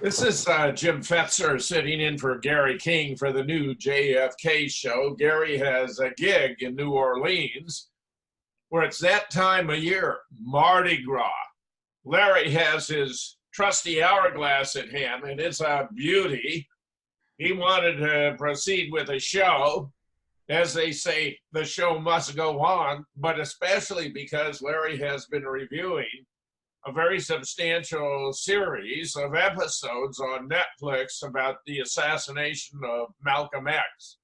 This is Jim Fetzer sitting in for Gary King for the new JFK show. Gary has a gig in New Orleans where it's that time of year, Mardi Gras. Larry has his trusty hourglass at hand, and it's a beauty. He wanted to proceed with a show. As they say, the show must go on, but especially because Larry has been reviewing a very substantial series of episodes on Netflix about the assassination of Malcolm X.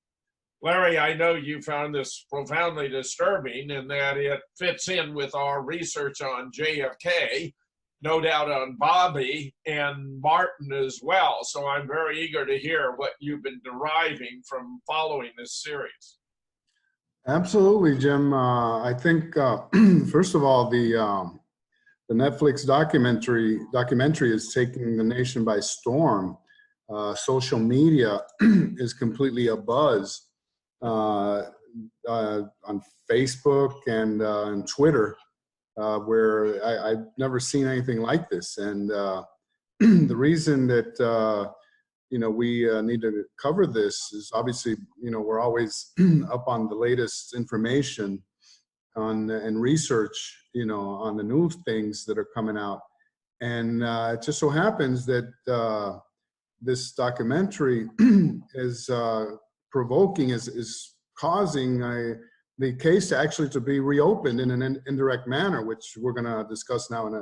Larry, I know you found this profoundly disturbing in that it fits in with our research on JFK, no doubt on Bobby and Martin as well. So I'm very eager to hear what you've been deriving from following this series. Absolutely, Jim. I think, first of all, the Netflix documentary is taking the nation by storm. Social media is completely abuzz on Facebook and on Twitter, where I've never seen anything like this. And the reason that we need to cover this is obviously, we're always up on the latest information and research, on the new things that are coming out. And it just so happens that this documentary is provoking, is causing the case actually to be reopened in an indirect manner, which we're going to discuss now in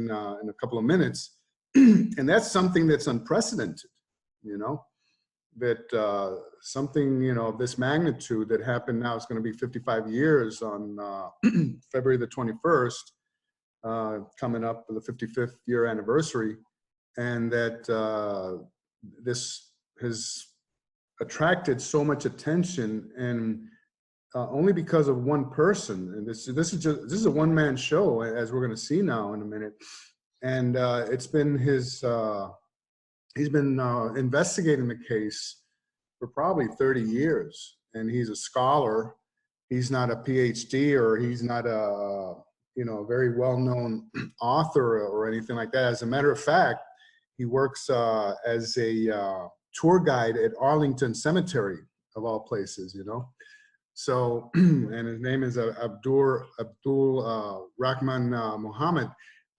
a couple of minutes. And that's something that's unprecedented, that something, of this magnitude that happened now is going to be 55 years on February the 21st, coming up for the 55th year anniversary, and that this has attracted so much attention, and only because of one person. And this is a one-man show, as we're going to see now in a minute. And it's been he's been investigating the case for probably 30 years, and he's a scholar. He's not a PhD, or he's not a very well-known author or anything like that. As a matter of fact, he works as a tour guide at Arlington Cemetery, of all places, So, and his name is Abdul Rahman Muhammad.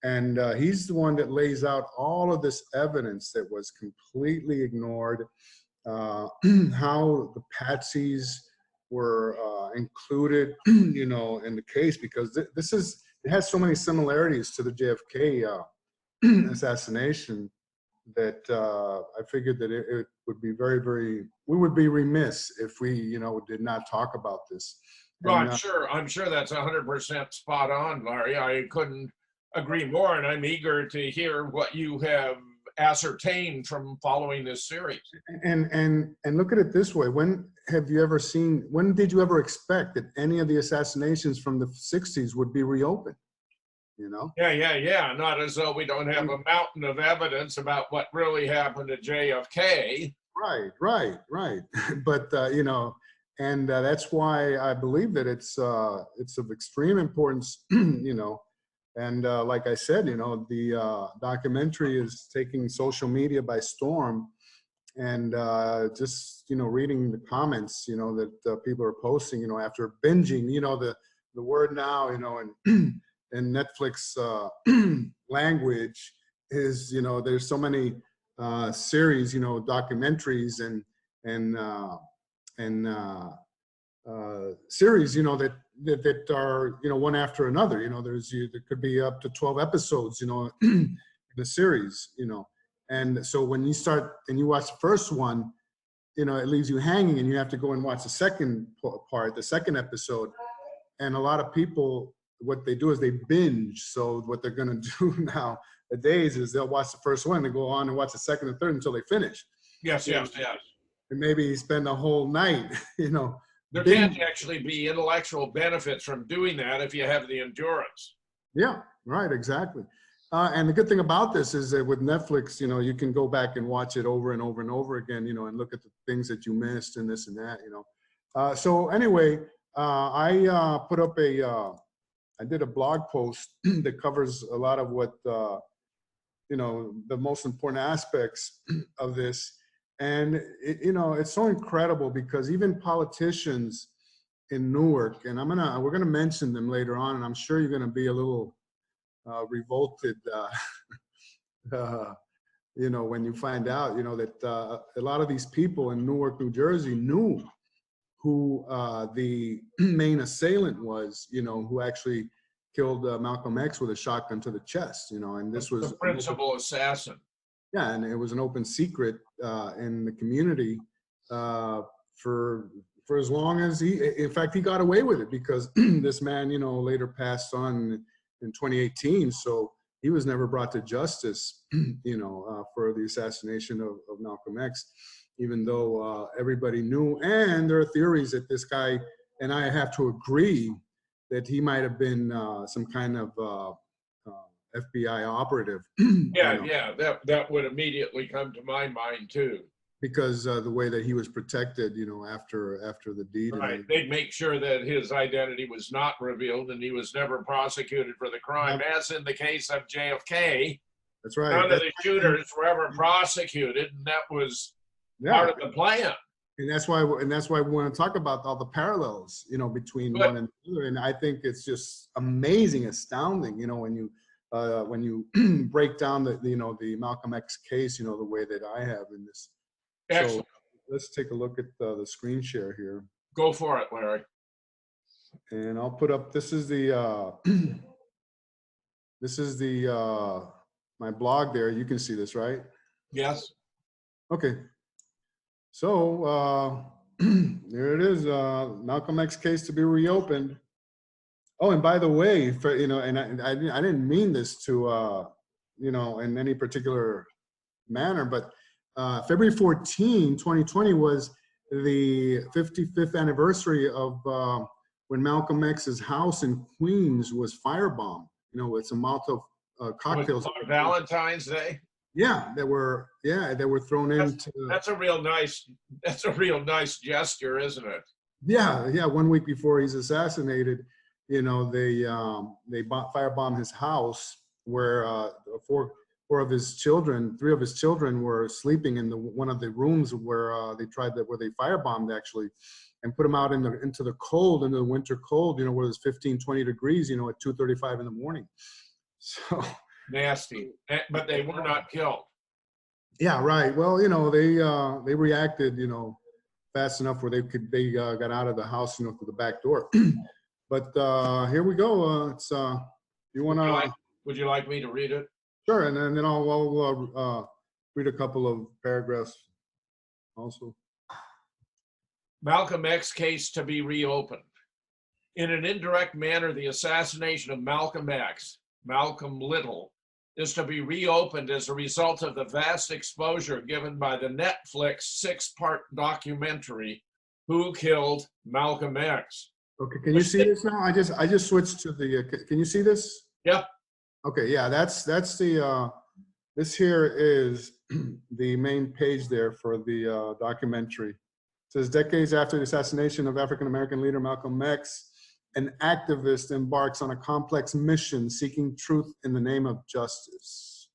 And he's the one that lays out all of this evidence that was completely ignored, how the patsies were included, in the case, because it has so many similarities to the JFK assassination that I figured that it would be we would be remiss if we, did not talk about this. Well, and, I'm sure that's 100% spot on, Larry. I couldn't agree more, and I'm eager to hear what you have ascertained from following this series. And look at it this way: when did you ever expect that any of the assassinations from the 60s would be reopened? Yeah. Not as though we don't have a mountain of evidence about what really happened to JFK. Right. But and that's why I believe that it's of extreme importance, And like I said, the documentary is taking social media by storm, and just reading the comments, that people are posting, after binging, the word now, in Netflix language is, there's so many series, documentaries and series, that are, one after another. There could be up to 12 episodes, in the series, And so when you start and you watch the first one, it leaves you hanging, and you have to go and watch the second part, the second episode. And a lot of people, what they do is they binge. So what they're going to do nowadays is they'll watch the first one and go on and watch the second and third until they finish. Yes. And maybe spend a whole night, There can actually be intellectual benefits from doing that if you have the endurance. Yeah, right, exactly. And the good thing about this is that with Netflix, you can go back and watch it over and over and over again, and look at the things that you missed and this and that, So anyway, I put up I did a blog post that covers a lot of what the most important aspects of this. And it's so incredible because even politicians in Newark, and we're gonna mention them later on, and I'm sure you're gonna be a little revolted, when you find out, that a lot of these people in Newark, New Jersey knew who the main assailant was, who actually killed Malcolm X with a shotgun to the chest, and this was the principal assassin. Yeah, and it was an open secret in the community for as long as in fact, he got away with it because this man, later passed on in 2018. So he was never brought to justice, for the assassination of Malcolm X, even though everybody knew. And there are theories that this guy, and I have to agree, that he might have been some kind of FBI operative. Yeah, that would immediately come to my mind too. Because the way that he was protected, after the deed. Right, they'd make sure that his identity was not revealed and he was never prosecuted for the crime, as in the case of JFK. That's right. None of the shooters were ever prosecuted, and that was part of the plan. And that's why we want to talk about all the parallels, between one and the other. And I think it's just amazing, astounding, when you break down the Malcolm X case, the way that I have in this. Excellent. So let's take a look at the screen share here. Go for it, Larry. And I'll put up, this is the my blog there. You can see this, right? Yes. Okay. So there it is, Malcolm X case to be reopened. Oh, and by the way, and I didn't mean this to, in any particular manner, but February 14, 2020 was the 55th anniversary of when Malcolm X's house in Queens was firebombed. With some Molotov cocktails. On Valentine's Day. Yeah, they were thrown into. That's a real nice gesture, isn't it? Yeah. 1 week before he's assassinated, they firebombed his house where three of his children were sleeping in one of the rooms where they firebombed actually, and put them out into the winter cold, where it's 15, 20 degrees, at 2:35 in the morning. So nasty, but they were not killed. Yeah, right. Well, they reacted, fast enough where they got out of the house, through the back door. But here we go. It's you want to? Would you like me to read it? Sure, and then I'll read a couple of paragraphs also. Malcolm X case to be reopened. In an indirect manner, the assassination of Malcolm X, Malcolm Little, is to be reopened as a result of the vast exposure given by the Netflix 6-part documentary, Who Killed Malcolm X? Okay, can you see this now? I just switched to the, can you see this? Yep. Okay, yeah, that's the, this here is the main page there for the documentary. It says, decades after the assassination of African-American leader Malcolm X, an activist embarks on a complex mission seeking truth in the name of justice.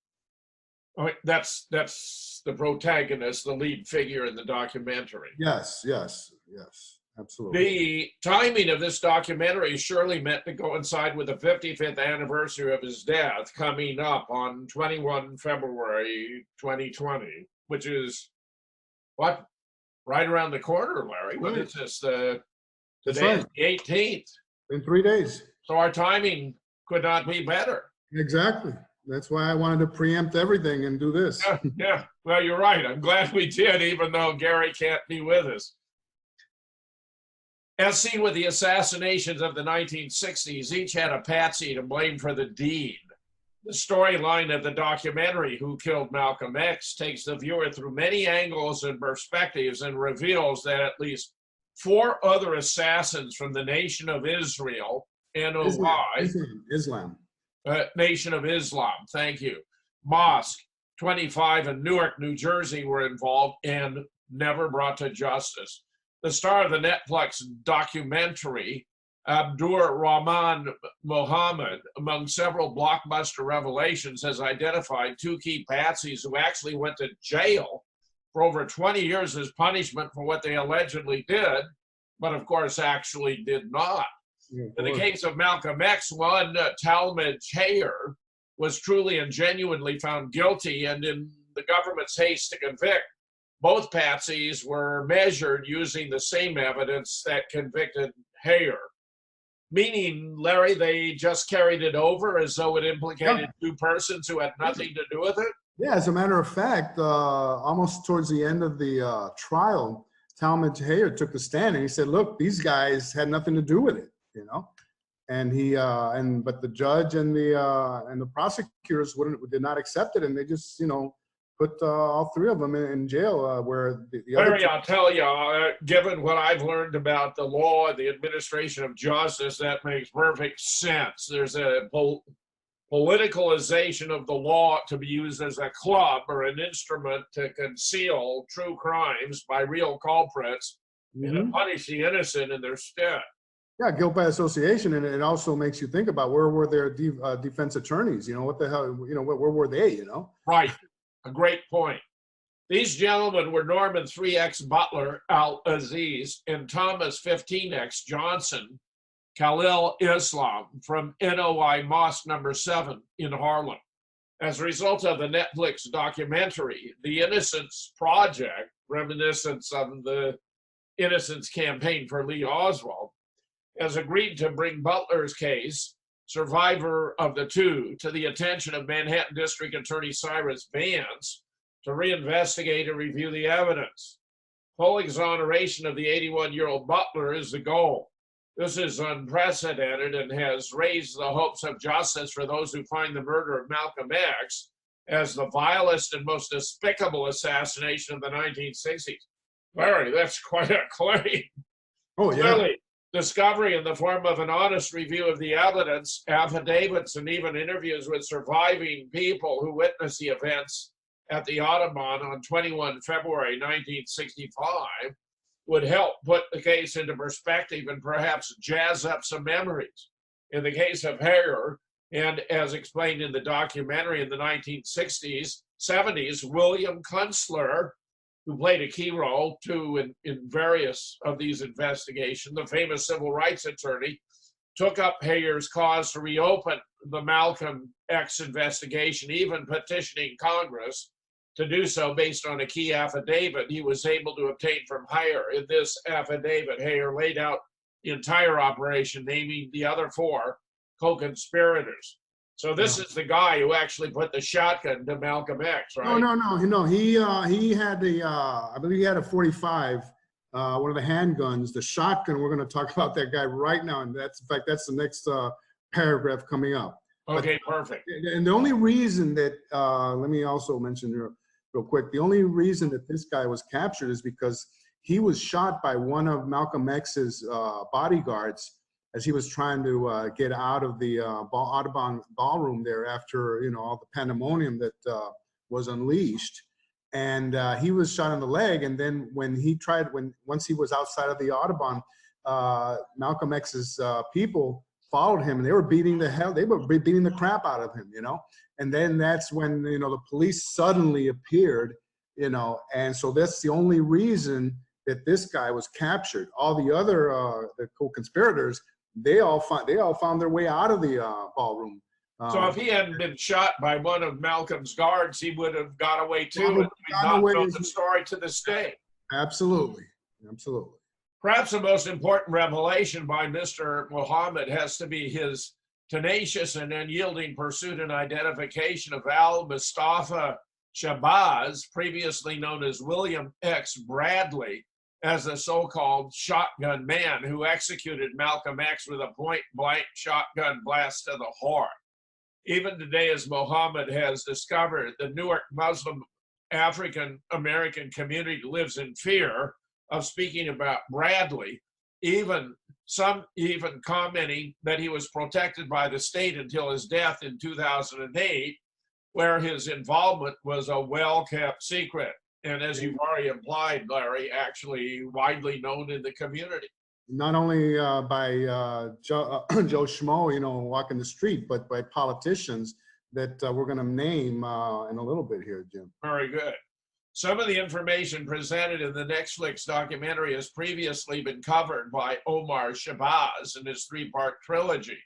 Oh, that's the protagonist, the lead figure in the documentary. Yes, absolutely. The timing of this documentary is surely meant to coincide with the 55th anniversary of his death coming up on 21 February 2020, which is what? Right around the corner, Larry. What is this? The day is the 18th. In 3 days. So our timing could not be better. Exactly. That's why I wanted to preempt everything and do this. Yeah. Well, you're right. I'm glad we did, even though Gary can't be with us. As seen with the assassinations of the 1960s, each had a patsy to blame for the deed. The storyline of the documentary, Who Killed Malcolm X, takes the viewer through many angles and perspectives and reveals that at least 4 other assassins from the Nation of Israel, NOY, Islam. Nation of Islam, thank you, Mosque 25 in Newark, New Jersey were involved and never brought to justice. The star of the Netflix documentary Abdur Rahman Mohammed, among several blockbuster revelations, has identified two key patsies who actually went to jail for over 20 years as punishment for what they allegedly did, but of course actually did not. In the case of Malcolm X, one, Talmadge Hayer, was truly and genuinely found guilty, and in the government's haste to convict, both patsies were measured using the same evidence that convicted Hayer. Meaning, Larry, they just carried it over as though it implicated two persons who had nothing to do with it? Yeah, as a matter of fact, almost towards the end of the trial, Talmadge Hayer took the stand and he said, look, these guys had nothing to do with it, you know? And but the judge and the prosecutors did not accept it, and they just, you know, put all three of them in jail. Where the other Larry, I'll tell you, given what I've learned about the law and the administration of justice, that makes perfect sense. There's a politicalization of the law to be used as a club or an instrument to conceal true crimes by real culprits and to punish the innocent in their stead. Yeah, guilt by association, and it also makes you think about where were their defense attorneys? You know, what the hell? You know, where were they? You know, right. A great point. These gentlemen were Norman 3X Butler Al-Aziz and Thomas 15X Johnson Khalil Islam from NOI Mosque number 7 in Harlem. As a result of the Netflix documentary, The Innocence Project, reminiscent of the Innocence Campaign for Lee Oswald, has agreed to bring Butler's case, survivor of the two, to the attention of Manhattan District Attorney Cyrus Vance to reinvestigate and review the evidence. Full exoneration of the 81-year-old Butler is the goal. This is unprecedented and has raised the hopes of justice for those who find the murder of Malcolm X as the vilest and most despicable assassination of the 1960s. Larry, that's quite a claim. Oh, yeah. Clearly, discovery in the form of an honest review of the evidence, affidavits, and even interviews with surviving people who witnessed the events at the Audubon on 21 February 1965 would help put the case into perspective and perhaps jazz up some memories. In the case of Hayer, and as explained in the documentary in the 1960s, 70s, William Kunstler, who played a key role too in various of these investigations, the famous civil rights attorney, took up Hayer's cause to reopen the Malcolm X investigation, even petitioning Congress to do so based on a key affidavit he was able to obtain from Hayer. In this affidavit, Hayer laid out the entire operation, naming the other 4 co-conspirators. So this is the guy who actually put the shotgun to Malcolm X, right? No. He had I believe he had a 45, one of the handguns, the shotgun. We're going to talk about that guy right now, and that's, in fact, that's the next paragraph coming up. Okay, perfect. And the only reason that, let me also mention real quick, the only reason that this guy was captured is because he was shot by one of Malcolm X's bodyguards as he was trying to get out of the Audubon ballroom there after, you know, all the pandemonium that was unleashed. And he was shot in the leg. And then when he tried, once he was outside of the Audubon, Malcolm X's people followed him, and they were beating the crap out of him, you know. And then that's when, you know, the police suddenly appeared, you know, and so that's the only reason that this guy was captured. All the other the co-conspirators, they all found their way out of the ballroom. So if he hadn't been shot by one of Malcolm's guards, he would have got away too, and we've not known the story to this day. Absolutely. Perhaps the most important revelation by Mr. Muhammad has to be his tenacious and unyielding pursuit and identification of al-Mustafa Shabazz, previously known as William X. Bradley, as the so-called shotgun man who executed Malcolm X with a point-blank shotgun blast to the heart. Even today, as Muhammad has discovered, the Newark Muslim African American community lives in fear of speaking about Bradley, some even commenting that he was protected by the state until his death in 2008, where his involvement was a well-kept secret. And as you've already implied, Larry, actually widely known in the community. not only by Joe Schmo, walking the street, but by politicians that we're going to name in a little bit here, Jim. Very good. Some of the information presented in the Netflix documentary has previously been covered by Omar Shabazz in his three-part trilogy.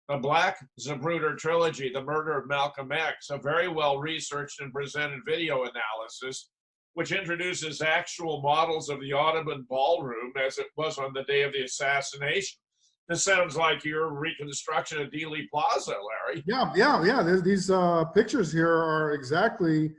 The Black Zapruder Trilogy, The Murder of Malcolm X, a very well-researched and presented video analysis, which introduces actual models of the Audubon Ballroom as it was on the day of the assassination. This sounds like your reconstruction of Dealey Plaza, Larry. Yeah. These pictures here are exactly,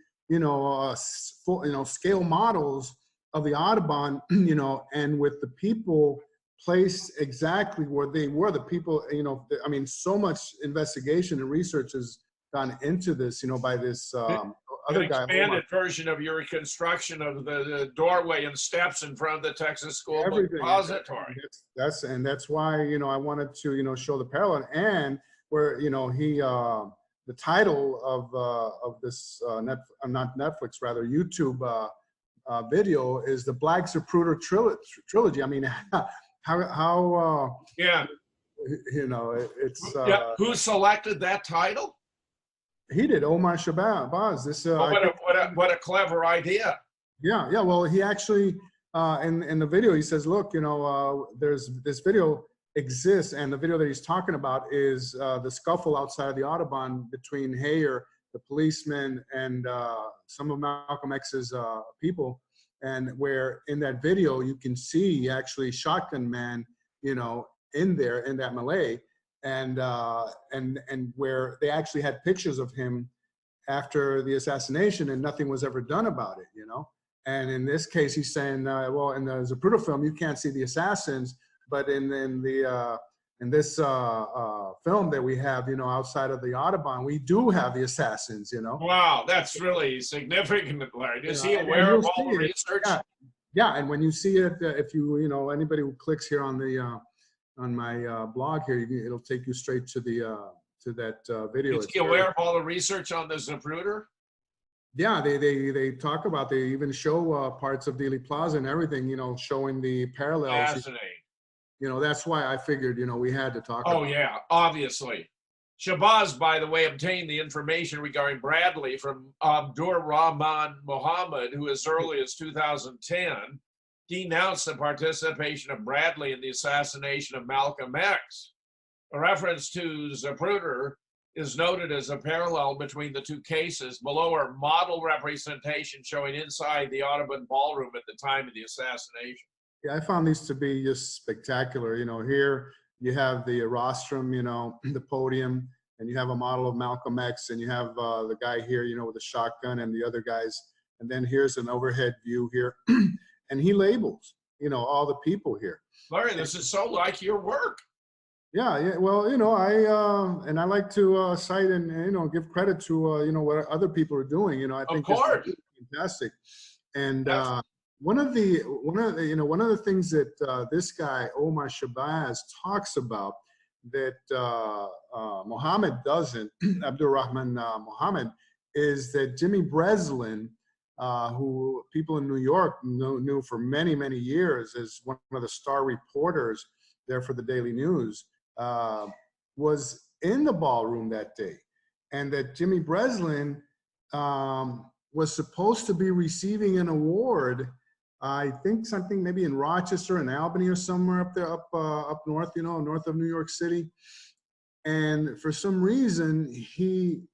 scale models of the Audubon, and with the people placed exactly where they were. The people, I mean, so much investigation and research has gone into this, by this other guy. Expanded version of your reconstruction of the doorway and steps in front of the Texas School Book Depository. That's why, I wanted to, show the parallel, and where, he, the title of this, not Netflix, rather YouTube video is the Black Zapruder Trilogy. I mean, how yeah, it's who selected that title? He did. Omar Shabazz. This what a clever idea. Yeah. Well, he actually in the video he says, look, there's this video exists, and the video that he's talking about is the scuffle outside of the Audubon between Hayer, the policeman, and some of Malcolm X's people. And where in that video you can see actually Shotgun Man, in there in that melee, and where they actually had pictures of him after the assassination, and nothing was ever done about it, And in this case, he's saying, well, in the Zapruder film, you can't see the assassins, but in this film that we have, outside of the Audubon, we do have the assassins, Wow, that's really significant, Larry. Is he aware of all the research? Yeah, and when you see it, if you, anybody who clicks here on the on my blog here, it'll take you straight to the to that video. Is he aware of all the research on the Zapruder? Yeah, they talk about, they even show parts of Dealey Plaza and everything, showing the parallels. Fascinating. That's why I figured, we had to talk about it. Oh, yeah, obviously. Shabazz, by the way, obtained the information regarding Bradley from Abdur Rahman Mohammed, who as early as 2010 denounced the participation of Bradley in the assassination of Malcolm X. A reference to Zapruder is noted as a parallel between the two cases. Below are model representation showing inside the Audubon Ballroom at the time of the assassination. Yeah, I found these to be just spectacular. Here you have the rostrum, the podium, and you have a model of Malcolm X, and you have the guy here, with a shotgun, and the other guys. And then here's an overhead view here. And he labels, all the people here. Larry, this is so like your work. Yeah. Well, I like to cite and, give credit to, what other people are doing. I think of course. It's fantastic. And one of the things that this guy Omar Shabazz talks about that Mohammed doesn't, Abdur Rahman Mohammed, is that Jimmy Breslin, who people in New York knew for many, many years as one of the star reporters there for the Daily News, was in the ballroom that day, and that Jimmy Breslin was supposed to be receiving an award. I think something maybe in Rochester and Albany or somewhere up there, up north, north of New York City. And for some reason, he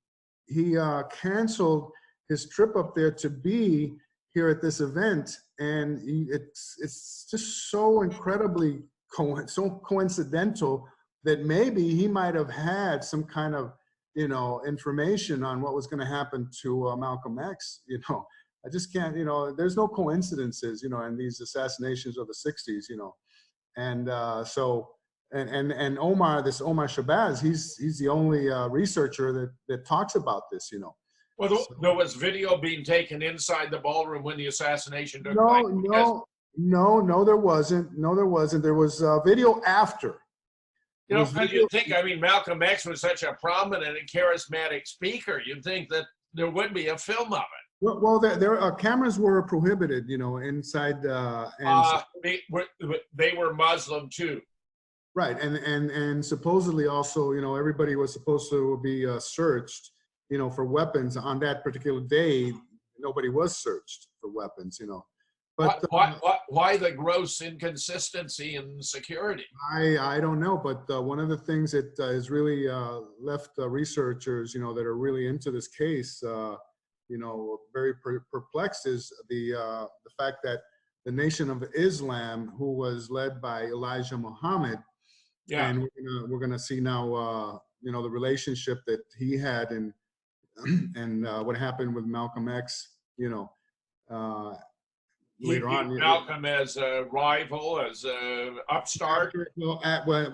canceled his trip up there to be here at this event. And it's just so incredibly coincidental that maybe he might have had some kind of, information on what was going to happen to Malcolm X. I just can't, there's no coincidences, in these assassinations of the 60s, and and Omar Shabazz, he's the only researcher that talks about this, Well, there was video being taken inside the ballroom when the assassination took place. No, there wasn't. No, there wasn't. There was video after. You'd think, Malcolm X was such a prominent and charismatic speaker, you'd think that there would be a film of it. Well, cameras were prohibited, you know, inside, They were Muslim too. right, and supposedly also, you know, everybody was supposed to be searched, you know, for weapons. On that particular day, nobody was searched for weapons, you know. But Why the gross inconsistency in security? I don't know, but one of the things that has really left researchers, you know, that are really into this case, you know, very perplexed is the fact that the Nation of Islam, who was led by Elijah Muhammad, Yeah. and we're gonna see now, you know, the relationship that he had and what happened with Malcolm X, you know. Later on, Malcolm as a rival, as a upstart. Well,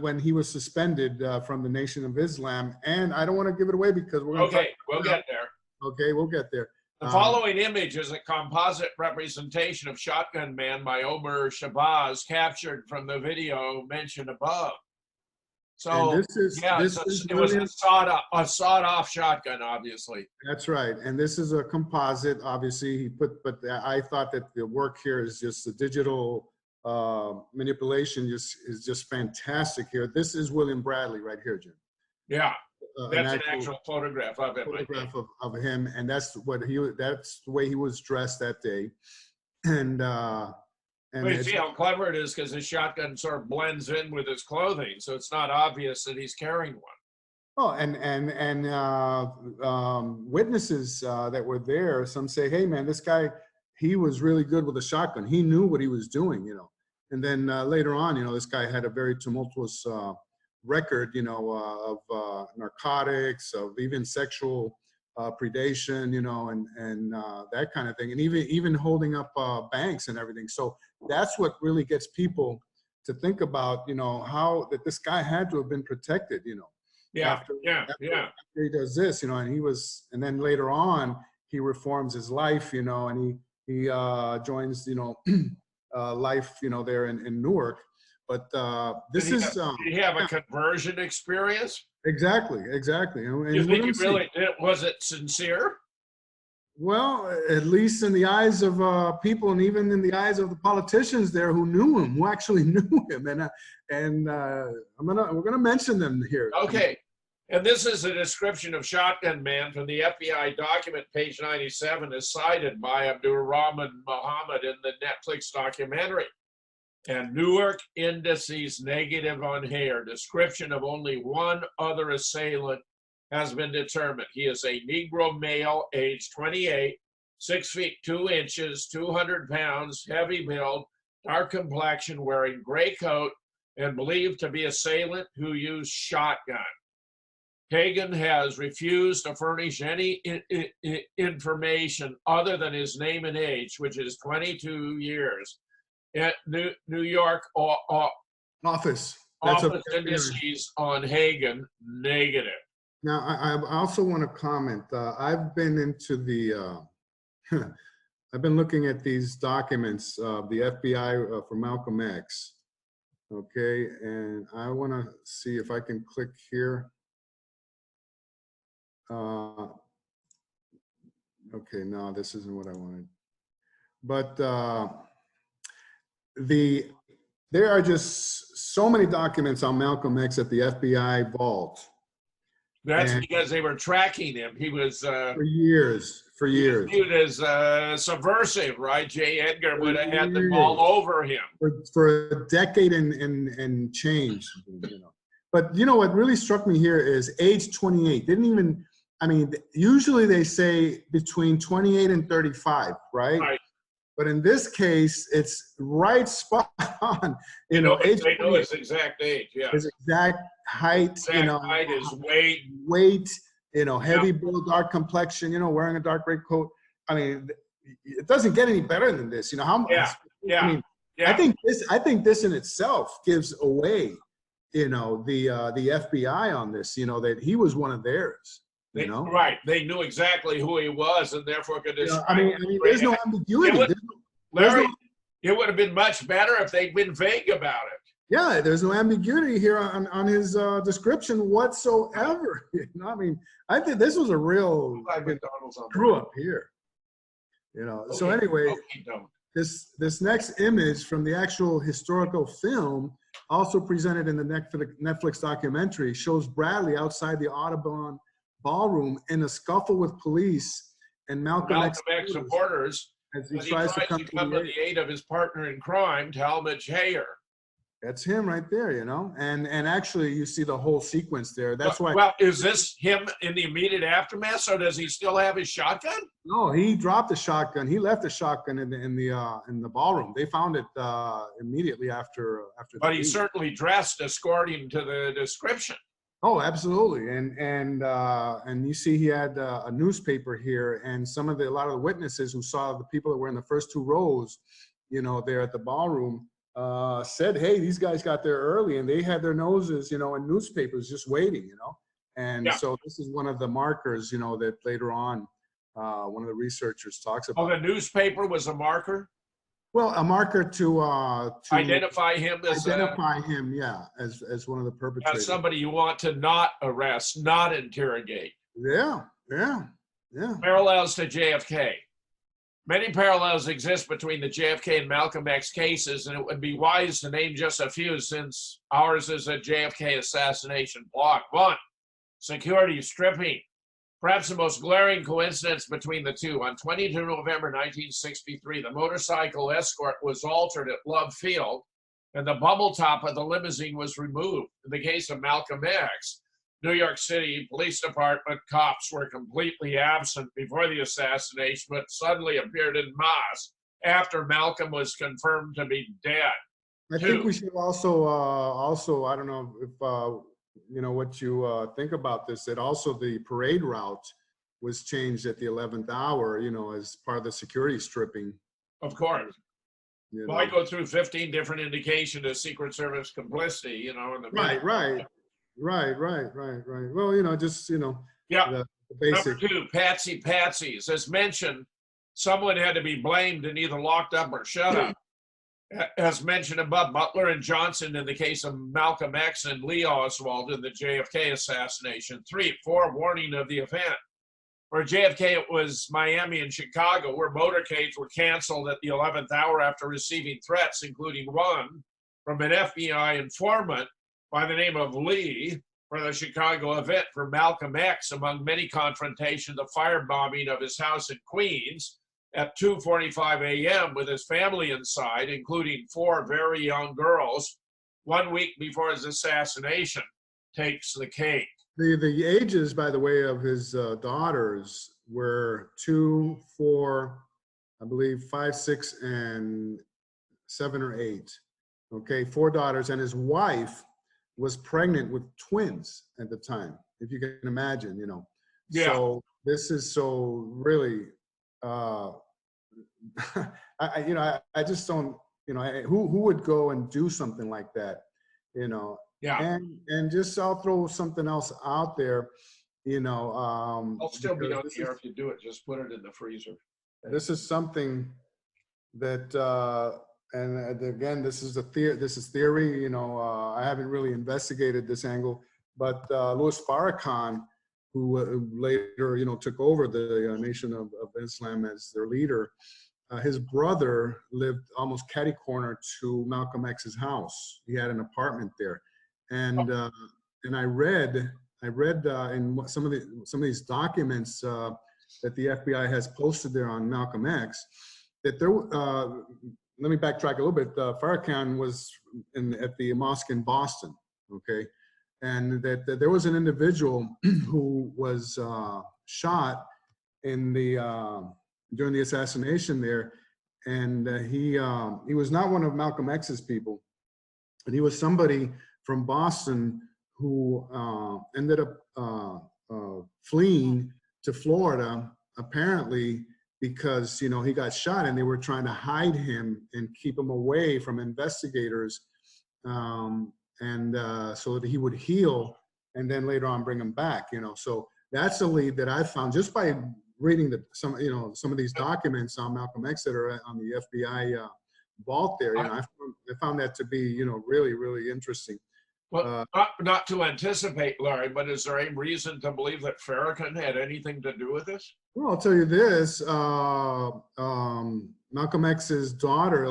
when he was suspended from the Nation of Islam, and I don't want to give it away because we're going to we'll get there. Okay, we'll get there. The following image is a composite representation of Shotgun Man by Omar Shabazz, captured from the video mentioned above. So it was a sawed-off shotgun, obviously. That's right, and this is a composite. Obviously, he put, but I thought that the work here is just the digital manipulation. Is just fantastic here. This is William Bradley right here, Jim. Yeah, that's an actual photograph of him. Photograph of him, and that's the way he was dressed that day, and. But you see how clever it is, because his shotgun sort of blends in with his clothing, so it's not obvious that he's carrying one. Oh, and witnesses that were there, some say, "Hey, man, this guy, he was really good with a shotgun. He knew what he was doing, you know." And then later on, you know, this guy had a very tumultuous record, you know, of narcotics, of even sexual predation, you know, and that kind of thing, and even holding up banks and everything. So that's what really gets people to think about, you know, how that this guy had to have been protected, you know. After he does this, you know, and then later on he reforms his life, you know, and he joins, you know, life, you know, there in Newark. But did he have a conversion experience? Exactly. And you think he really did? Was it sincere? Well, at least in the eyes of people, and even in the eyes of the politicians there who knew him, who actually knew him, and we're gonna mention them here. Okay, and this is a description of Shotgun Man from the FBI document, page 97, as cited by Abdur Rahman Muhammad in the Netflix documentary. And Newark indices negative on hair. Description of only one other assailant has been determined. He is a Negro male, age 28, 6 feet 2 inches, 200 pounds, heavy build, dark complexion, wearing gray coat, and believed to be assailant who used shotgun. Hagen has refused to furnish any information other than his name and age, which is 22 years. At New York office indices on Hagen negative. Now, I also want to comment. I've been into the, I've been looking at these documents of the FBI for Malcolm X. Okay, and I want to see if I can click here. Okay, no, this isn't what I wanted. But there are just so many documents on Malcolm X at the FBI vault. That's because they were tracking him. He was for years. Viewed as subversive, right? J. Edgar would have had them all over him for a decade and change, you know. But you know what really struck me here is age 28. Didn't even. I mean, usually they say between 28 and 35, right? Right. But in this case, it's right spot on. You know, age. They know his exact age. Yeah. His exact height. Exact you know, height, his weight. Weight. You know, heavy build, dark complexion. You know, wearing a dark gray coat. I mean, it doesn't get any better than this. You know how much? Yeah. I mean, I think this in itself gives away, you know, the FBI on this. You know, that he was one of theirs. You know? Right. They knew exactly who he was, and therefore could describe him. I mean, there's no ambiguity. Larry, it would have been much better if they'd been vague about it. Yeah, there's no ambiguity here on his description whatsoever. You know, I mean, I think this was a real screw up here. You know. So anyway, this next image from the actual historical film, also presented in the Netflix documentary, shows Bradley outside the Audubon Ballroom in a scuffle with police and Malcolm X supporters as he tries to come to the aid of his partner in crime, Talmadge Hayer. That's him right there, you know, and actually you see the whole sequence there. That's why. Well, is this him in the immediate aftermath? So does he still have his shotgun? No, he dropped the shotgun. He left the shotgun in the ballroom. They found it immediately after. But he certainly dressed according to the description. Oh, absolutely, and you see he had a newspaper here, and a lot of the witnesses who saw the people that were in the first two rows, you know, there at the ballroom. Said, hey, these guys got there early and they had their noses, you know, in newspapers just waiting, you know. And so this is one of the markers, you know, that later on one of the researchers talks about. Oh, the newspaper was a marker? Well, a marker to identify him as as one of the perpetrators. As somebody you want to not arrest, not interrogate. Yeah. Parallels to JFK. Many parallels exist between the JFK and Malcolm X cases, and it would be wise to name just a few since ours is a JFK assassination block. 1, security stripping. Perhaps the most glaring coincidence between the two. On 22 November 1963, the motorcycle escort was altered at Love Field, and the bubble top of the limousine was removed. In the case of Malcolm X, New York City Police Department cops were completely absent before the assassination, but suddenly appeared en masse after Malcolm was confirmed to be dead. I think we should also, I don't know if, you know, what you think about this, that also the parade route was changed at the 11th hour, you know, as part of the security stripping. Of course. You well, I go through 15 different indications of Secret Service complicity, you know. In the Right. Well, you know, just, you know. Yeah. The basic. Number 2, patsies. As mentioned, someone had to be blamed and either locked up or shut up. As mentioned above, Butler and Johnson in the case of Malcolm X and Lee Oswald in the JFK assassination. 3, forewarning of the event. For JFK, it was Miami and Chicago, where motorcades were canceled at the 11th hour after receiving threats, including one from an FBI informant by the name of Lee for the Chicago event. For Malcolm X, among many confrontations, the firebombing of his house in Queens at 2:45 a.m. with his family inside, including 4 very young girls, 1 week before his assassination, takes the cake. The ages, by the way, of his daughters were 2, 4, I believe 5, 6, and 7 or 8. Okay, 4 daughters, and his wife was pregnant with twins at the time, if you can imagine, you know. Yeah. So this is so really, I just don't, you know, who would go and do something like that, you know. Yeah. And just I'll throw something else out there, you know. I'll still be on the air if you do it. Just put it in the freezer. This is something that, and again, this is theory. You know, I haven't really investigated this angle, but Louis Farrakhan, who later, you know, took over the Nation of Islam as their leader, his brother lived almost catty-corner to Malcolm X's house. He had an apartment there. And I read in some of these documents that the FBI has posted there on Malcolm X that there. Let me backtrack a little bit. Farrakhan was at the mosque in Boston, okay, and that there was an individual who was shot in during the assassination there, and he was not one of Malcolm X's people, but he was somebody from Boston who ended up fleeing to Florida, apparently because, you know, he got shot and they were trying to hide him and keep him away from investigators, so that he would heal and then later on bring him back, you know. So that's a lead that I found just by reading some of these documents on Malcolm X that are on the FBI vault there. You know, I found that to be, you know, really, really interesting. Well, not to anticipate, Larry, but is there any reason to believe that Farrakhan had anything to do with this? Well, I'll tell you this. Malcolm X's daughter,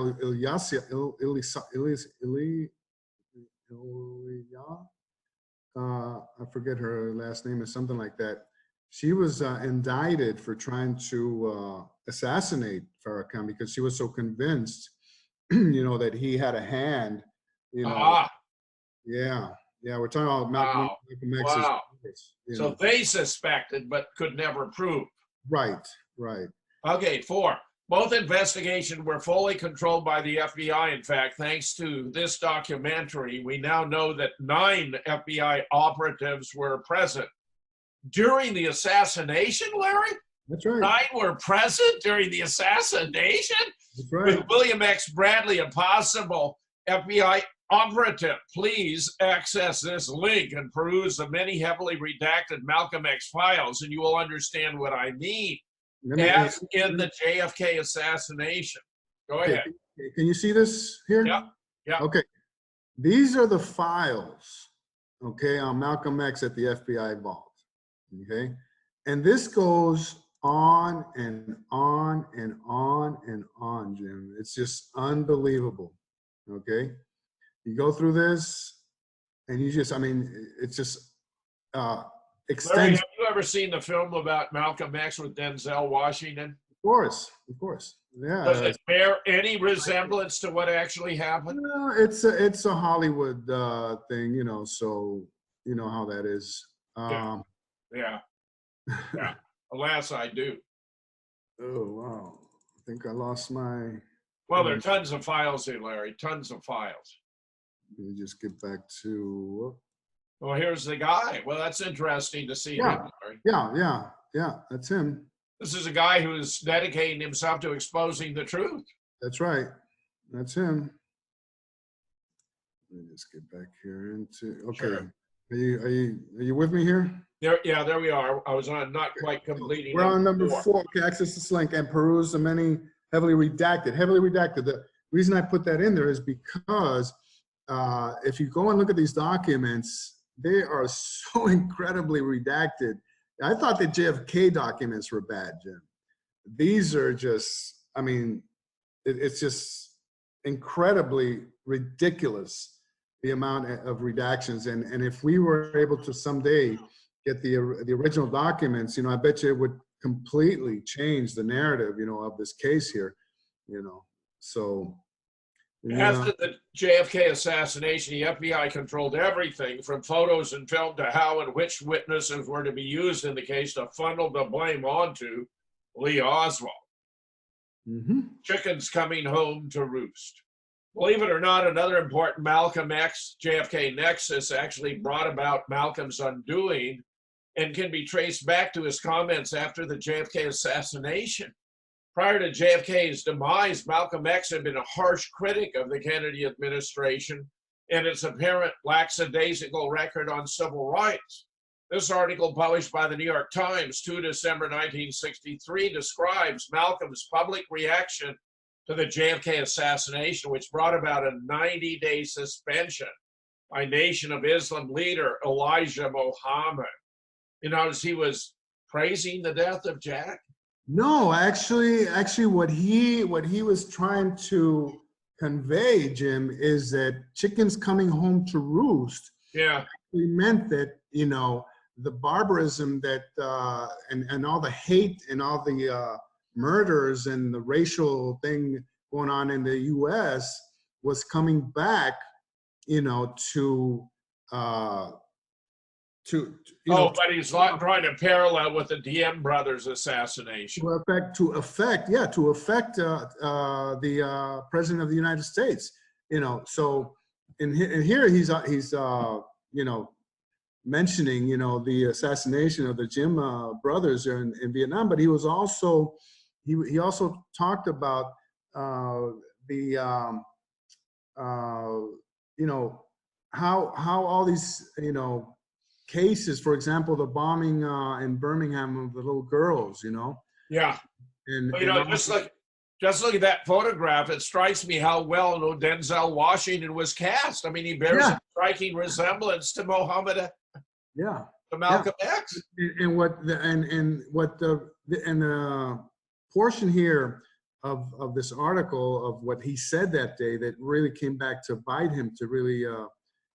I forget her last name is something like that. She was indicted for trying to assassinate Farrakhan because she was so convinced, that he had a hand, Ah, Yeah, yeah, we're talking about Malcolm X's. wow. So know. they suspected but could never prove. Right, right. Okay, 4. Both investigations were fully controlled by the FBI. In fact, thanks to this documentary, we now know that 9 FBI operatives were present during the assassination, Larry? That's right. 9 were present during the assassination? That's right. With William X. Bradley, a possible FBI operative. Please access this link and peruse the many heavily redacted Malcolm X files, and you will understand what I mean. As in the JFK assassination. Go ahead. Can you see this here? Yeah. Yeah. Okay. These are the files, okay, on Malcolm X at the FBI vault. Okay. And this goes on and on and on and on, Jim. It's just unbelievable. Okay. You go through this and you just, it's just extends. Larry, have you ever seen the film about Malcolm X with Denzel Washington? Of course. Yeah. Does it bear any resemblance to what actually happened? No, it's a Hollywood thing, so you know how that is. Yeah. Alas, I do. Oh, wow. I think I lost my... Well, there are tons of files here, Larry, tons of files. Let me just get back to... Well, here's the guy. Well, that's interesting to see him, Larry. Yeah, that's him. This is a guy who's dedicating himself to exposing the truth. That's right. That's him. Let me just get back here into... Okay. Sure. Are you with me here? There we are. I was on not quite completing. We're on number 4. Okay, access this link and peruse the many heavily redacted. The reason I put that in there is because if you go and look at these documents, they are so incredibly redacted. I thought the JFK documents were bad, Jim. These are just, it's just incredibly ridiculous, the amount of redactions. And if we were able to someday get the original documents, I bet you it would completely change the narrative, of this case here, so. Yeah. After the JFK assassination, the FBI controlled everything from photos and film to how and which witnesses were to be used in the case to funnel the blame onto Lee Oswald. Mm-hmm. Chickens coming home to roost. Believe it or not, another important Malcolm X JFK nexus actually brought about Malcolm's undoing and can be traced back to his comments after the JFK assassination. Prior to JFK's demise, Malcolm X had been a harsh critic of the Kennedy administration and its apparent lackadaisical record on civil rights. This article, published by the New York Times, 2 December 1963, describes Malcolm's public reaction to the JFK assassination, which brought about a 90-day suspension by Nation of Islam leader Elijah Muhammad. As he was praising the death of Jack? No, actually, what he was trying to convey, Jim, is that chickens coming home to roost. Yeah, actually meant that the barbarism that and all the hate and all the murders and the racial thing going on in the U.S. was coming back, but he's not trying to parallel with the DM brothers assassination. To affect the president of the United States. So in here he's mentioning the assassination of the Jim brothers in Vietnam, but he was also he also talked about how all these cases, for example, the bombing in Birmingham of the little girls, Yeah. And, just Just look at that photograph. It strikes me how well Denzel Washington was cast. I mean, he bears a striking resemblance to Muhammad, Yeah. to Malcolm X. And the portion here of this article of what he said that day that really came back to bite him, to really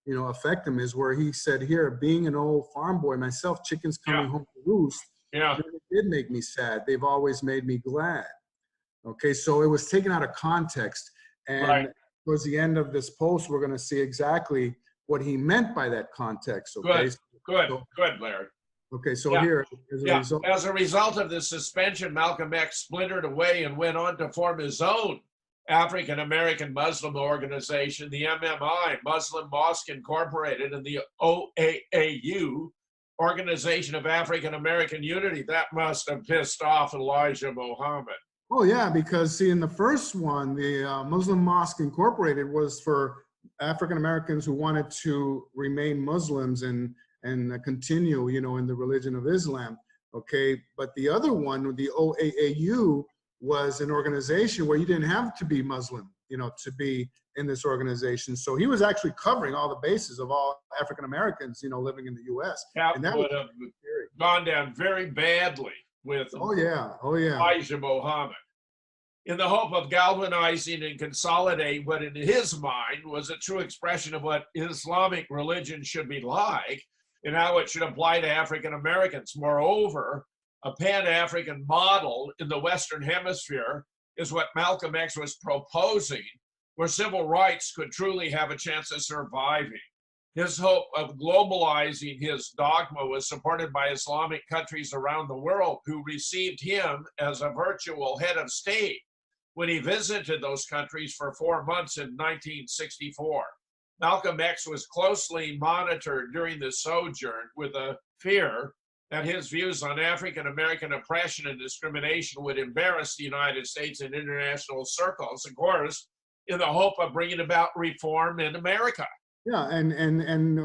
affect him, is where he said here, being an old farm boy myself, chickens coming home to roost, really did make me sad. They've always made me glad. Okay, so it was taken out of context. And towards the end of this post, we're going to see exactly what he meant by that context. Okay? Good, Larry. Okay, so here, as a result of the suspension, Malcolm X splintered away and went on to form his own African-American Muslim organization, the MMI, Muslim Mosque Incorporated, and the OAAU, Organization of African-American Unity. That must have pissed off Elijah Muhammad. Oh, yeah, because see, in the first one, the Muslim Mosque Incorporated was for African-Americans who wanted to remain Muslims and continue, in the religion of Islam, okay? But the other one, the OAAU, was an organization where you didn't have to be Muslim, to be in this organization. So he was actually covering all the bases of all African-Americans, living in the U.S. That and that would have gone down very badly with Elijah Muhammad. In the hope of galvanizing and consolidate what in his mind was a true expression of what Islamic religion should be like, and how it should apply to African Americans. Moreover, a Pan-African model in the Western Hemisphere is what Malcolm X was proposing, where civil rights could truly have a chance of surviving. His hope of globalizing his dogma was supported by Islamic countries around the world who received him as a virtual head of state when he visited those countries for 4 months in 1964. Malcolm X was closely monitored during the sojourn with a fear that his views on African-American oppression and discrimination would embarrass the United States in international circles, of course, in the hope of bringing about reform in America. Yeah, and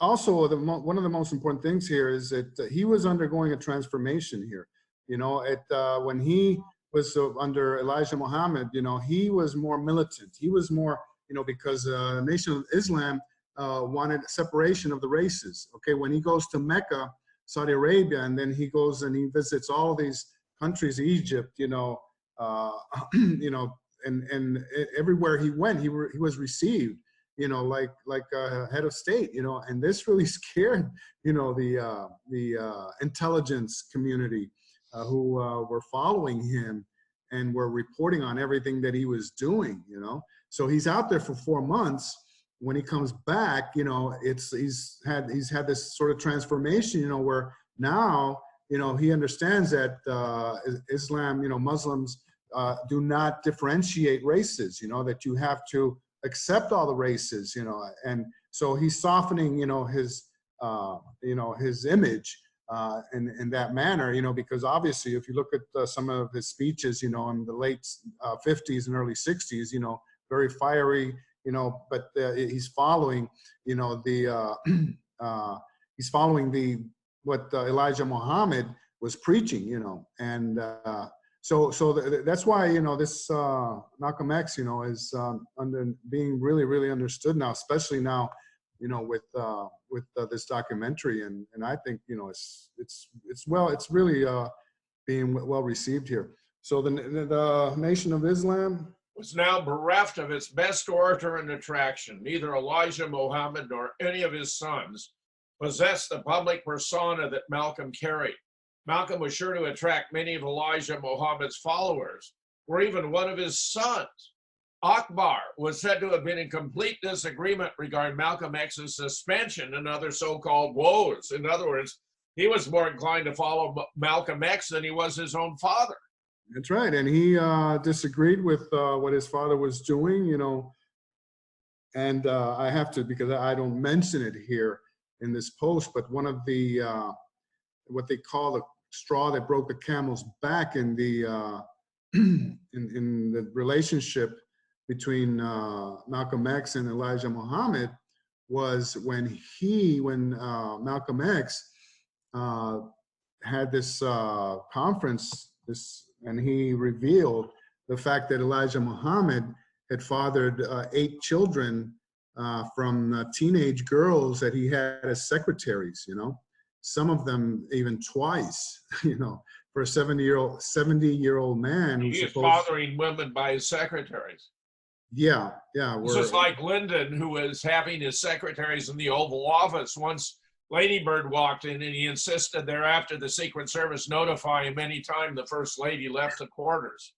also one of the most important things here is that he was undergoing a transformation here. When he was under Elijah Muhammad, he was more militant. He was more, because the Nation of Islam wanted separation of the races. Okay, when he goes to Mecca, Saudi Arabia, and then he goes and he visits all these countries, Egypt, and everywhere he went, he was received, like a head of state, and this really scared, the intelligence community who were following him and were reporting on everything that he was doing, So he's out there for 4 months. When he comes back, he's had this sort of transformation, where now, he understands that Islam, Muslims do not differentiate races, that you have to accept all the races, and so he's softening, his image in that manner, because obviously if you look at some of his speeches, in the late 50s and early 60s, very fiery, but he's following, he's following what Elijah Muhammad was preaching, and so that's why, this Malcolm X, is being really understood now, especially now, with this documentary, and I think, it's really being well received here. So the Nation of Islam was now bereft of its best orator and attraction. Neither Elijah Muhammad nor any of his sons possessed the public persona that Malcolm carried. Malcolm was sure to attract many of Elijah Muhammad's followers, or even one of his sons. Akbar was said to have been in complete disagreement regarding Malcolm X's suspension and other so-called woes. In other words, he was more inclined to follow Malcolm X than he was his own father. That's right, and he disagreed with what his father was doing, and I have to, because I don't mention it here in this post, but one of the, what they call the straw that broke the camel's back in the, in the relationship between Malcolm X and Elijah Muhammad was when Malcolm X had this conference, and he revealed the fact that Elijah Muhammad had fathered 8 children from teenage girls that he had as secretaries, you know, some of them even twice, you know, for a 70-year-old man who's He is supposed. fathering women by his secretaries. Yeah. This is like Lyndon, who was having his secretaries in the Oval Office. Once Lady Bird walked in, and he insisted thereafter the Secret Service notify him anytime the First Lady left the quarters.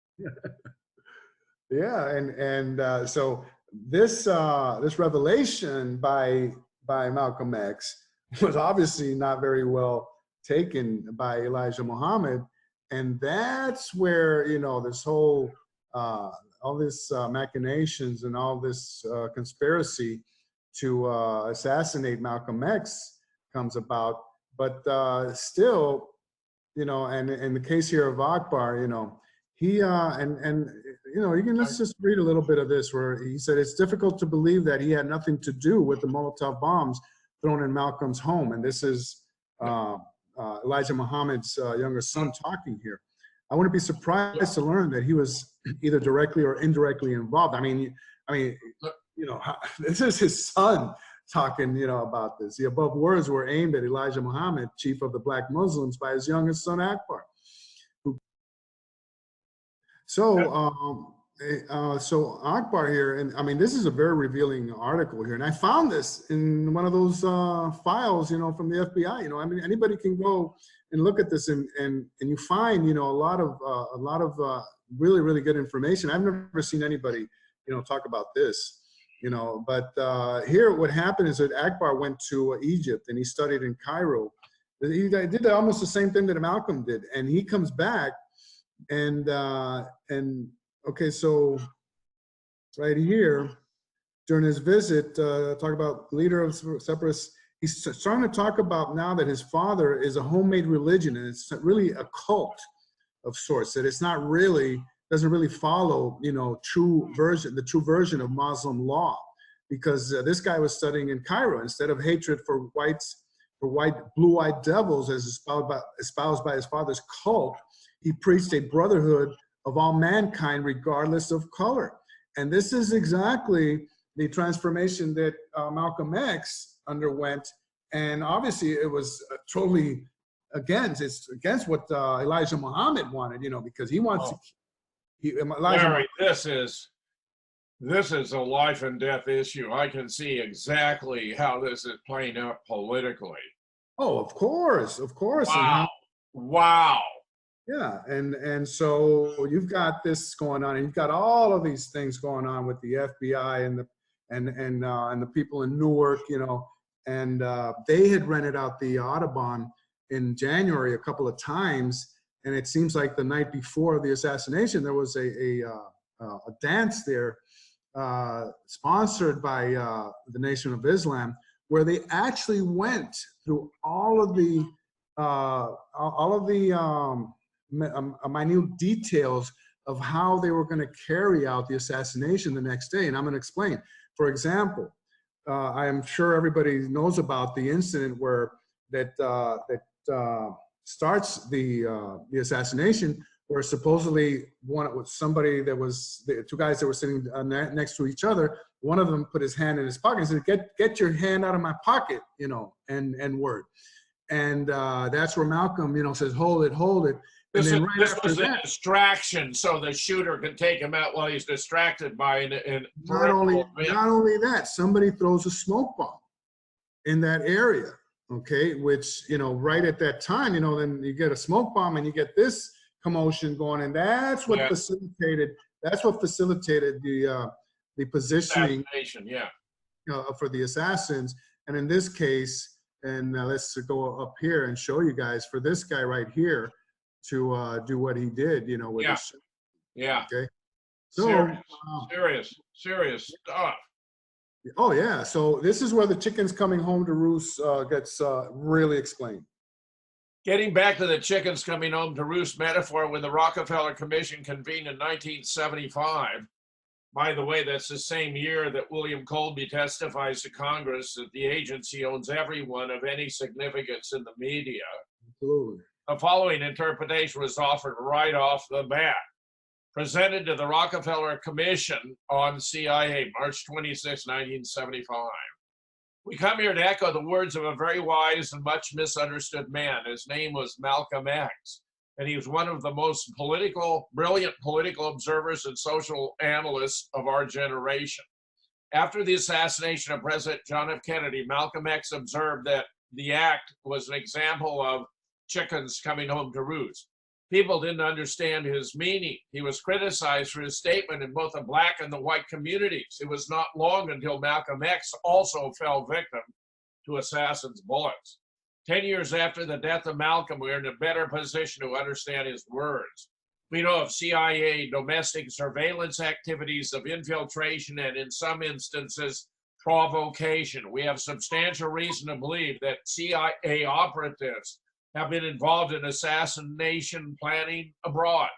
Yeah, and so this revelation by Malcolm X was obviously not very well taken by Elijah Muhammad, and that's where, you know, this whole all this machinations and all this conspiracy to assassinate Malcolm X comes about. But still, you know, and in the case here of Akbar, you know, he and you know, let's just read a little bit of this, where he said it's difficult to believe that he had nothing to do with the Molotov bombs thrown in Malcolm's home. And this is Elijah Muhammad's younger son talking here. I wouldn't be surprised to learn that he was either directly or indirectly involved. I mean, you know, this is his son talking, you know, about this. The above words were aimed at Elijah Muhammad, chief of the Black Muslims, by his youngest son Akbar. So, so Akbar here, and I mean, this is a very revealing article here, and I found this in one of those files, you know, from the FBI. You know, I mean, anybody can go and look at this, and you find, you know, a lot of really, really good information. I've never seen anybody, you know, talk about this, you know. But here, what happened is that Akbar went to Egypt and he studied in Cairo. He did almost the same thing that Malcolm did, and he comes back. And okay, so right here, during his visit, talk about leader of separatists, he's starting to talk about now that his father is a homemade religion, and it's really a cult of sorts, that it's not really, doesn't really follow, you know, the true version of Muslim law, because this guy was studying in Cairo. Instead of hatred for blue-eyed devils as espoused by his father's cult, he preached a brotherhood of all mankind, regardless of color. And this is exactly the transformation that Malcolm X underwent. And obviously it was totally against what Elijah Muhammad wanted, you know, because he wants to. Larry, this is a life and death issue. I can see exactly how this is playing out politically. Oh, of course. Wow. Wow. Yeah, and so you've got this going on, and you've got all of these things going on with the FBI and the people in Newark, you know, and they had rented out the Audubon in January a couple of times, and it seems like the night before the assassination there was a dance there, sponsored by the Nation of Islam, where they actually went through all of the minute details of how they were going to carry out the assassination the next day. And I'm going to explain. For example, I am sure everybody knows about the incident where that starts the assassination, where supposedly the 2 guys that were sitting next to each other, one of them put his hand in his pocket and said, get your hand out of my pocket, you know, and word. And that's where Malcolm, you know, says, hold it. This was a distraction, so the shooter can take him out while he's distracted by an not only that, somebody throws a smoke bomb in that area, okay, which, you know, right at that time, you know, then you get a smoke bomb and you get this commotion going, and that's what facilitated the positioning for the assassins. And in this case, and let's go up here and show you guys, for this guy right here to do what he did, you know, with his, okay. So serious stuff. Oh yeah. So this is where the chickens coming home to roost gets really explained. Getting back to the chickens coming home to roost metaphor, when the Rockefeller Commission convened in 1975, by the way, that's the same year that William Colby testifies to Congress that the agency owns everyone of any significance in the media. Absolutely. The following interpretation was offered right off the bat. presented to the Rockefeller Commission on CIA, March 26, 1975. We come here to echo the words of a very wise and much misunderstood man. His name was Malcolm X, and he was one of the most brilliant political observers and social analysts of our generation. After the assassination of President John F. Kennedy, Malcolm X observed that the act was an example of chickens coming home to roost. People didn't understand his meaning. He was criticized for his statement in both the black and the white communities. It was not long until Malcolm X also fell victim to assassins' bullets. 10 years after the death of Malcolm, we are in a better position to understand his words. We know of CIA domestic surveillance activities of infiltration and, in some instances, provocation. We have substantial reason to believe that CIA operatives have been involved in assassination planning abroad,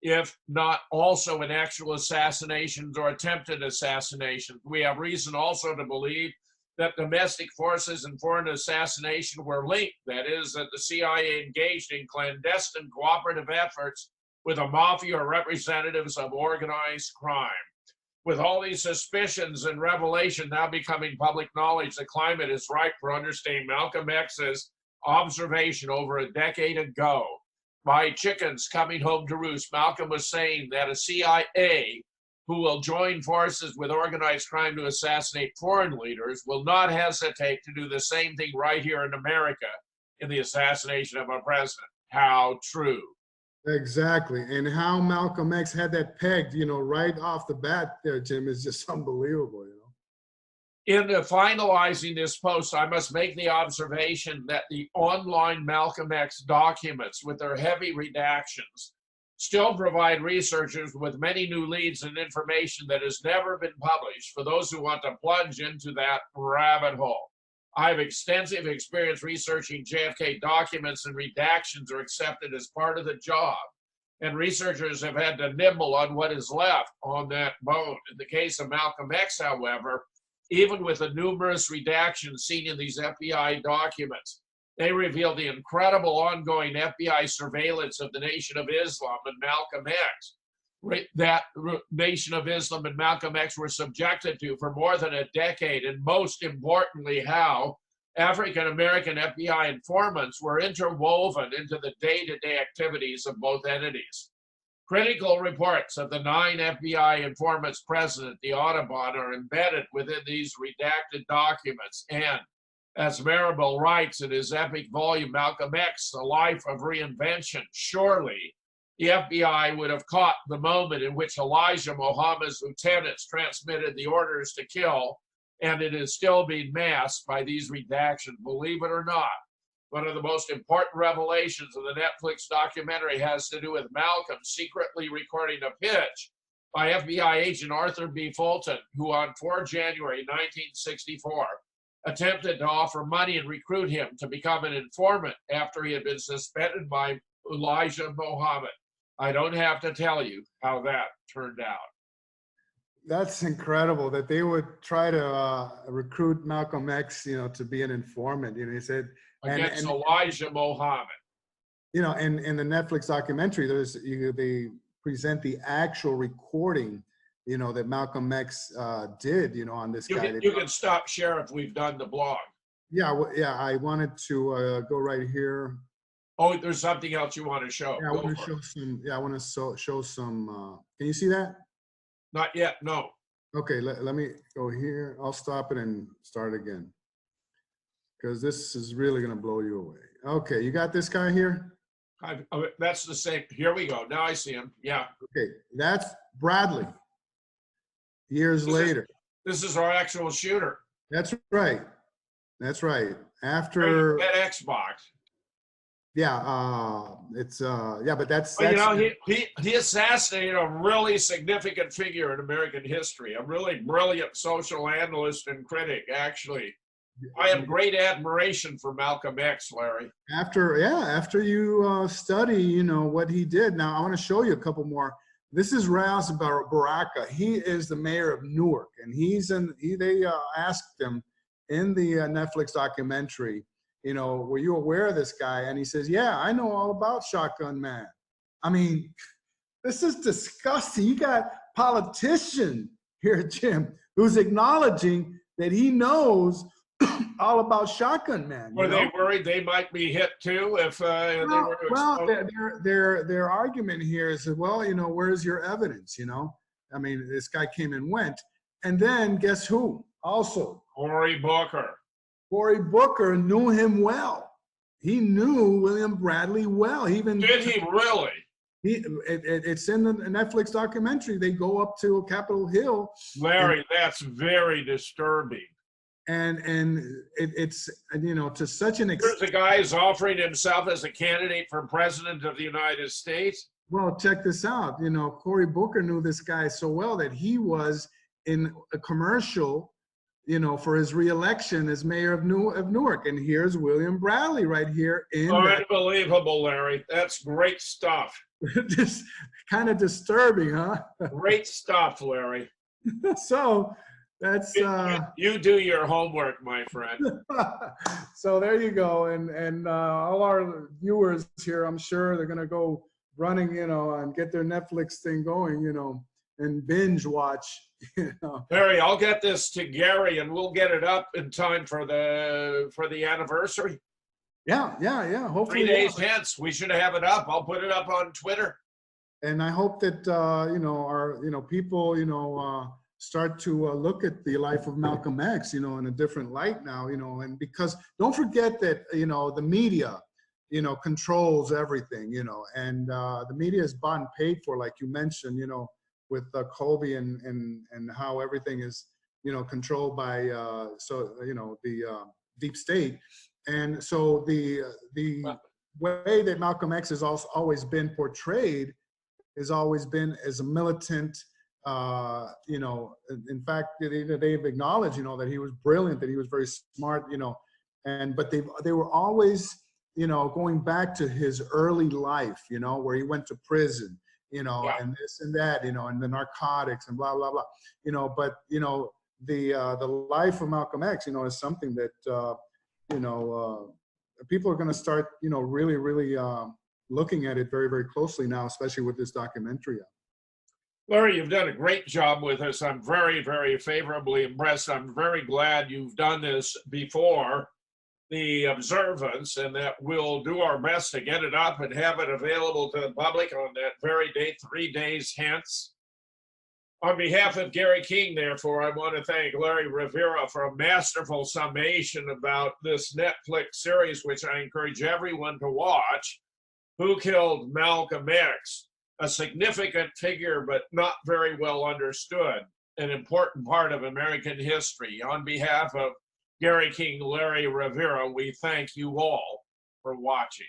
if not also in actual assassinations or attempted assassinations. We have reason also to believe that domestic forces and foreign assassination were linked. That is, that the CIA engaged in clandestine cooperative efforts with the mafia or representatives of organized crime. With all these suspicions and revelation now becoming public knowledge, the climate is ripe for understanding Malcolm X's observation over a decade ago. By chickens coming home to roost, Malcolm was saying that a CIA who will join forces with organized crime to assassinate foreign leaders will not hesitate to do the same thing right here in America in the assassination of a president. How true. Exactly. And how Malcolm X had that pegged, right off the bat there, Jim, is just unbelievable, In finalizing this post, I must make the observation that the online Malcolm X documents, with their heavy redactions, still provide researchers with many new leads and information that has never been published for those who want to plunge into that rabbit hole. I have extensive experience researching JFK documents, and redactions are accepted as part of the job, and researchers have had to nibble on what is left on that bone. In the case of Malcolm X, however, even with the numerous redactions seen in these FBI documents, they reveal the incredible ongoing FBI surveillance of the Nation of Islam and Malcolm X. That Nation of Islam and Malcolm X were subjected to for more than a decade, and most importantly, how African-American FBI informants were interwoven into the day-to-day activities of both entities. Critical reports of the 9 FBI informants present at the Audubon are embedded within these redacted documents, and, as Marable writes in his epic volume, Malcolm X, A Life of Reinvention, surely the FBI would have caught the moment in which Elijah Muhammad's lieutenants transmitted the orders to kill, and it is still being masked by these redactions, believe it or not. One of the most important revelations of the Netflix documentary has to do with Malcolm secretly recording a pitch by FBI agent Arthur B. Fulton, who on 4 January 1964 attempted to offer money and recruit him to become an informant after he had been suspended by Elijah Muhammad. I don't have to tell you how that turned out. That's incredible that they would try to recruit Malcolm X, to be an informant. He said, against Elijah Muhammad. In the Netflix documentary, they present the actual recording, that Malcolm X did, on this guy. You can stop share if we've done the blog. Yeah, I wanted to go right here. Oh, there's something else you want to show. Yeah, I want to show some. Yeah, I want to show some. Can you see that? Not yet. No. Okay, let me go here. I'll stop it and start again, because this is really going to blow you away. Okay, you got this guy here? That's the same. Here we go. Now I see him. Yeah. Okay, that's Bradley. Years later. This is our actual shooter. That's right. That's right. After at Xbox. Yeah, but that's he assassinated a really significant figure in American history, a really brilliant social analyst and critic, actually. I have great admiration for Malcolm X, Larry. After you study, what he did. Now I want to show you a couple more. This is Raz Baraka. He is the mayor of Newark, and they asked him in the Netflix documentary, were you aware of this guy? And he says, yeah, I know all about Shotgun Man. I mean, This is disgusting. You got politician here, Jim, who's acknowledging that he knows all about Shotgun Man. Were they worried they might be hit too if they were to expose? Their argument here is that, well, you know, where's your evidence? You know, I mean, this guy came and went, and then guess who? Also, Cory Booker. Cory Booker knew him well. He knew William Bradley well. He even did he really? It's in the Netflix documentary. They go up to Capitol Hill. Larry, that's very disturbing. And it's, you know, to such an extent. There's a guy who's offering himself as a candidate for president of the United States. Well, check this out. You know, Cory Booker knew this guy so well that he was in a commercial, you know, for his reelection as mayor of Newark. And here's William Bradley right here. Unbelievable, Larry. That's great stuff. Just kind of disturbing, huh? Great stuff, Larry. So that's you do your homework, my friend. So there you go. And all our viewers here, I'm sure they're gonna go running, you know, and get their Netflix thing going, you know, and binge watch. You know. Larry, I'll get this to Gary, and we'll get it up in time for the anniversary. Yeah. Hopefully 3 days hence, we should have it up. I'll put it up on Twitter. And I hope that you know, our people, you know, start to look at the life of Malcolm X, you know, in a different light now, you know, and because don't forget that, you know, the media, you know, controls everything, you know, and the media is bought and paid for, like you mentioned, you know, with Colby and how everything is, you know, controlled by so you know, the deep state. And so the way that Malcolm X has also always been portrayed has always been as a militant, you know, in fact, they've acknowledged, you know, that he was brilliant, that he was very smart, you know, but they were always, you know, going back to his early life, you know, where he went to prison, you know, yeah, and this and that, you know, and the narcotics and blah, blah, blah, you know, but, you know, the life of Malcolm X, you know, is something that, you know, people are going to start, you know, really, really looking at it very, very closely now, especially with this documentary. Larry, you've done a great job with us. I'm very, very favorably impressed. I'm very glad you've done this before the observance, and that we'll do our best to get it up and have it available to the public on that very date, 3 days hence. On behalf of Gary King, therefore, I want to thank Larry Rivera for a masterful summation about this Netflix series, which I encourage everyone to watch, Who Killed Malcolm X? A significant figure, but not very well understood, an important part of American history. On behalf of Gary King, Larry Rivera, we thank you all for watching.